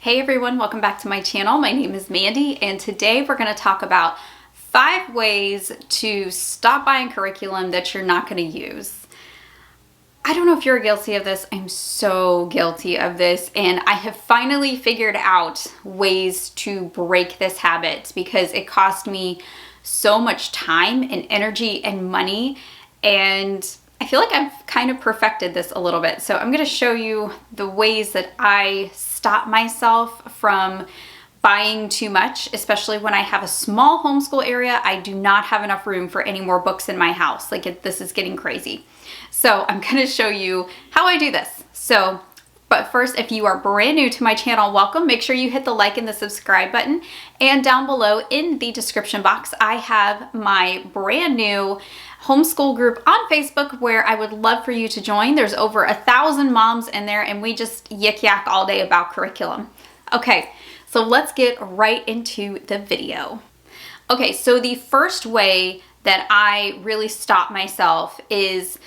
Hey everyone, welcome back to my channel. My name is Mandy and today we're going to talk about 5 ways to stop buying curriculum that you're not going to use. I don't know if you're guilty of this. I'm so guilty of this, and I have finally figured out ways to break this habit because it cost me so much time and energy and money, and I feel like I've kind of perfected this a little bit. So I'm going to show you the ways that I stop myself from buying too much, especially when I have a small homeschool area. I do not have enough room for any more books in my house. This is getting crazy. So I'm going to show you how I do this. But first, if you are brand new to my channel, welcome. Make sure you hit the like and the subscribe button. And down below in the description box, I have my brand new homeschool group on Facebook where I would love for you to join. There's over 1,000 moms in there and we just yik yak all day about curriculum. Okay, so let's get right into the video. Okay, so the first way that I really stop myself is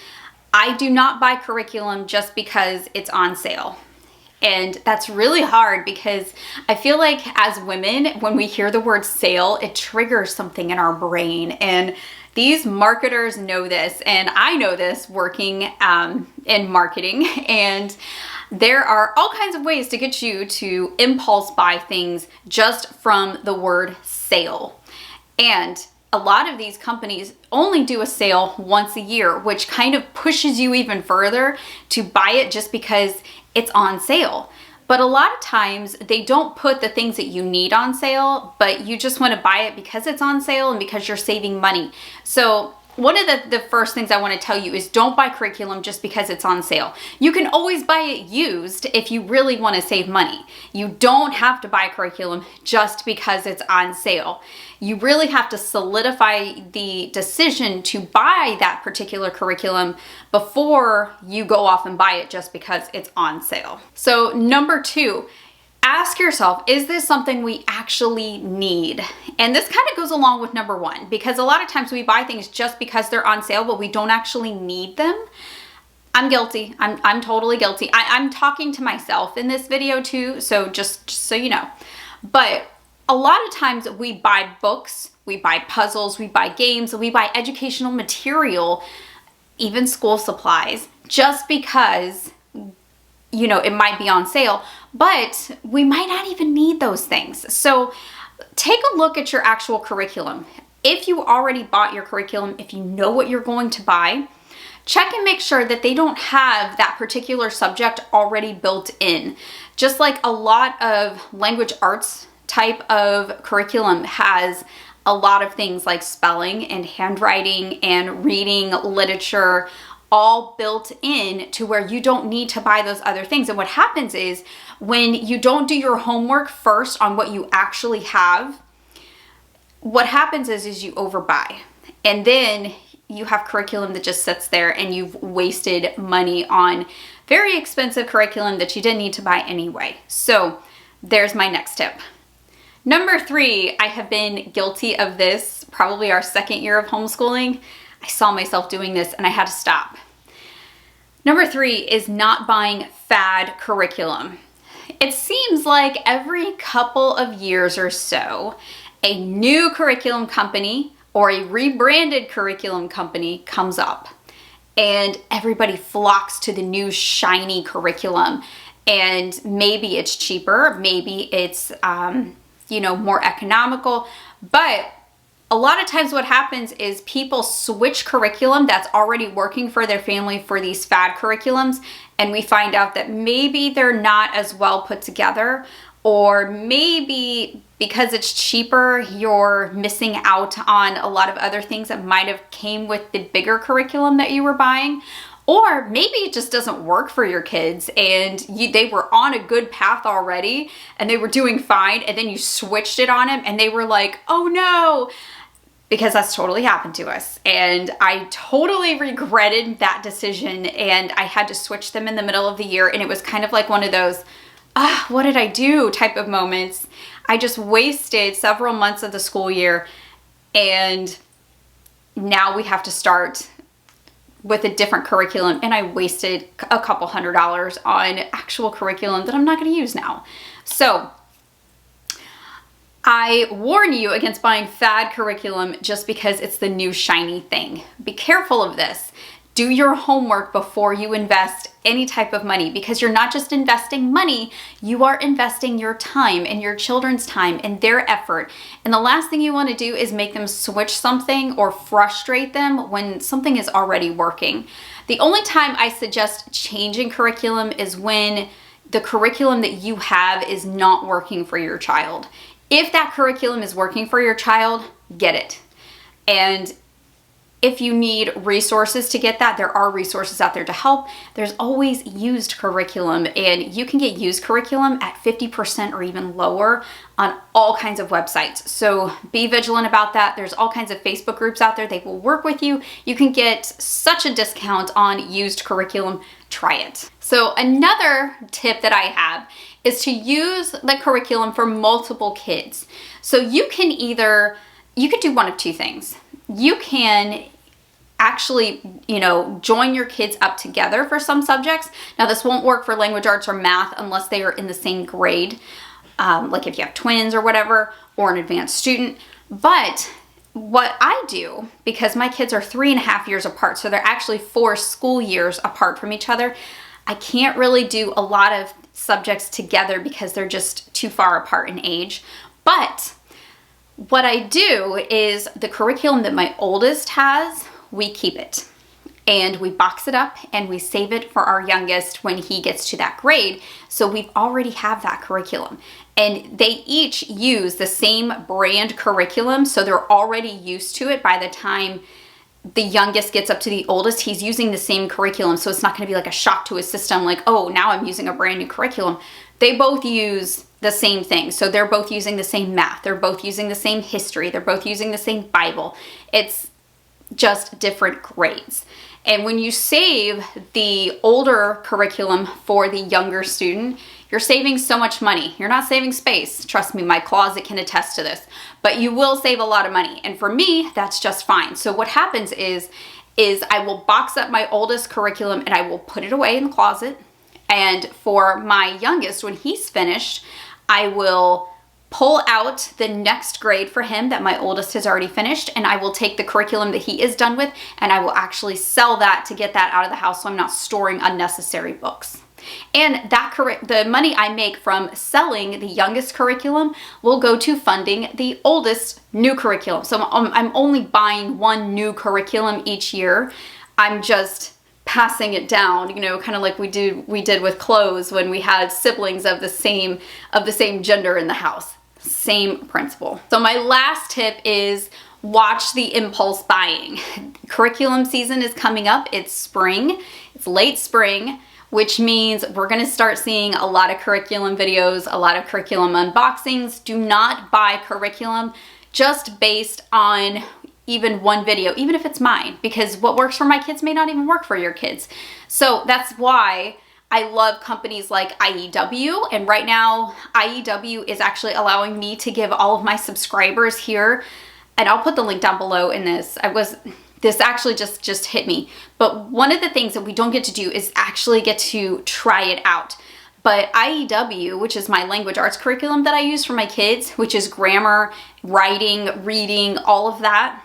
I do not buy curriculum just because it's on sale. And that's really hard because I feel like as women, when we hear the word sale, it triggers something in our brain. And these marketers know this, and I know this working in marketing. And there are all kinds of ways to get you to impulse buy things just from the word sale. And a lot of these companies only do a sale once a year, which kind of pushes you even further to buy it just because it's on sale. But a lot of times they don't put the things that you need on sale, but you just want to buy it because it's on sale and because you're saving money. So one of the first things I want to tell you is don't buy curriculum just because it's on sale. You can always buy it used if you really want to save money. You don't have to buy curriculum just because it's on sale. You really have to solidify the decision to buy that particular curriculum before you go off and buy it just because it's on sale. So number 2, ask yourself, is this something we actually need? And this kind of goes along with number 1, because a lot of times we buy things just because they're on sale, but we don't actually need them. I'm guilty. I'm totally guilty. I'm talking to myself in this video too, so just so you know. But a lot of times we buy books, we buy puzzles, we buy games, we buy educational material, even school supplies, just because it might be on sale, but we might not even need those things. So take a look at your actual curriculum. If you already bought your curriculum, if you know what you're going to buy, check and make sure that they don't have that particular subject already built in. Just like a lot of language arts type of curriculum has a lot of things like spelling and handwriting and reading, literature, all built in to where you don't need to buy those other things. And what happens is when you don't do your homework first on what you actually have, what happens is you overbuy. And then you have curriculum that just sits there and you've wasted money on very expensive curriculum that you didn't need to buy anyway. So there's my next tip. Number 3, I have been guilty of this probably our 2nd year of homeschooling. I saw myself doing this and I had to stop. Number 3 is not buying fad curriculum. It seems like every couple of years or so, a new curriculum company or a rebranded curriculum company comes up and everybody flocks to the new shiny curriculum. And maybe it's cheaper, maybe it's more economical, but a lot of times what happens is people switch curriculum that's already working for their family for these fad curriculums, and we find out that maybe they're not as well put together, or maybe because it's cheaper, you're missing out on a lot of other things that might have came with the bigger curriculum that you were buying. Or maybe it just doesn't work for your kids and they were on a good path already and they were doing fine, and then you switched it on them and they were like, oh no, because that's totally happened to us. And I totally regretted that decision, and I had to switch them in the middle of the year, and it was kind of like one of those, what did I do type of moments. I just wasted several months of the school year, and now we have to start with a different curriculum, and I wasted a couple $100s on actual curriculum that I'm not going to use now. So I warn you against buying fad curriculum just because it's the new shiny thing. Be careful of this. Do your homework before you invest any type of money, because you're not just investing money, you are investing your time and your children's time and their effort. And the last thing you want to do is make them switch something or frustrate them when something is already working. The only time I suggest changing curriculum is when the curriculum that you have is not working for your child. If that curriculum is working for your child, get it. And if you need resources to get that, there are resources out there to help. There's always used curriculum, and you can get used curriculum at 50% or even lower on all kinds of websites. So be vigilant about that. There's all kinds of Facebook groups out there. They will work with you. You can get such a discount on used curriculum. Try it. So another tip that I have is to use the curriculum for multiple kids. So you could do one of two things. You can actually, join your kids up together for some subjects. Now, this won't work for language arts or math unless they are in the same grade, like if you have twins or whatever, or an advanced student. But what I do, because my kids are 3.5 years apart, so they're actually 4 school years apart from each other, I can't really do a lot of subjects together because they're just too far apart in age. But what I do is the curriculum that my oldest has, we keep it and we box it up and we save it for our youngest when he gets to that grade. So we've already have that curriculum, and they each use the same brand curriculum. So they're already used to it. By the time the youngest gets up to the oldest, he's using the same curriculum. So it's not going to be like a shock to his system, like, oh, now I'm using a brand new curriculum. They both use the same thing. So they're both using the same math. They're both using the same history. They're both using the same Bible. It's just different grades. And when you save the older curriculum for the younger student, you're saving so much money. You're not saving space. Trust me, my closet can attest to this. But you will save a lot of money. And for me, that's just fine. So what happens is I will box up my oldest curriculum and I will put it away in the closet. And for my youngest, when he's finished, I will pull out the next grade for him that my oldest has already finished, and I will take the curriculum that he is done with and I will actually sell that to get that out of the house so I'm not storing unnecessary books. And the money I make from selling the youngest curriculum will go to funding the oldest new curriculum. So I'm only buying one new curriculum each year. I'm just passing it down, kind of like we did with clothes when we had siblings of the same gender in the house. Same principle. So my last tip is watch the impulse buying. Curriculum season is coming up. It's spring. It's late spring, which means we're going to start seeing a lot of curriculum videos, a lot of curriculum unboxings. Do not buy curriculum just based on even one video, even if it's mine, because what works for my kids may not even work for your kids. So that's why I love companies like IEW, and right now IEW is actually allowing me to give all of my subscribers here, and I'll put the link down below in this. This actually just hit me. But one of the things that we don't get to do is actually get to try it out. But IEW, which is my language arts curriculum that I use for my kids, which is grammar, writing, reading, all of that,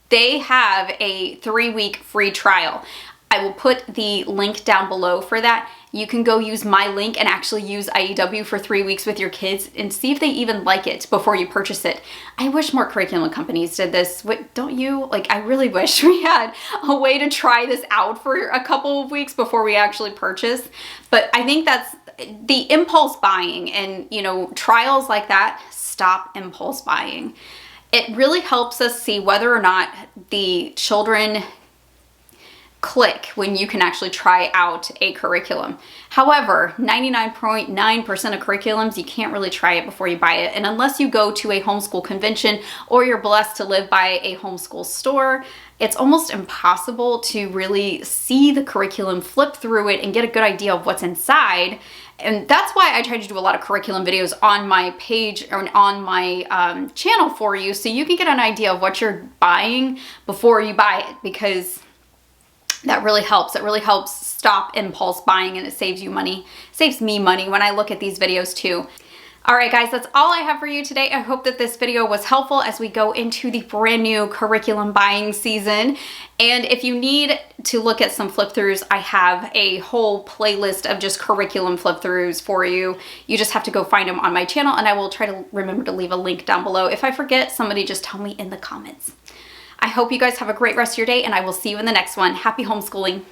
they have a 3-week free trial. I will put the link down below for that. You can go use my link and actually use IEW for 3 weeks with your kids and see if they even like it before you purchase it. I wish more curriculum companies did this. Don't you? I really wish we had a way to try this out for a couple of weeks before we actually purchase. But I think that's the impulse buying, and trials like that. Stop impulse buying. It really helps us see whether or not the children click when you can actually try out a curriculum. However, 99.9% of curriculums, you can't really try it before you buy it. And unless you go to a homeschool convention or you're blessed to live by a homeschool store, it's almost impossible to really see the curriculum, flip through it, and get a good idea of what's inside. And that's why I try to do a lot of curriculum videos on my page or on my channel for you, so you can get an idea of what you're buying before you buy it, because that really helps. It really helps stop impulse buying, and it saves you money. It saves me money when I look at these videos too. All right, guys, that's all I have for you today. I hope that this video was helpful as we go into the brand new curriculum buying season. And if you need to look at some flip throughs, I have a whole playlist of just curriculum flip throughs for you. You just have to go find them on my channel, and I will try to remember to leave a link down below. If I forget, somebody just tell me in the comments. I hope you guys have a great rest of your day, and I will see you in the next one. Happy homeschooling.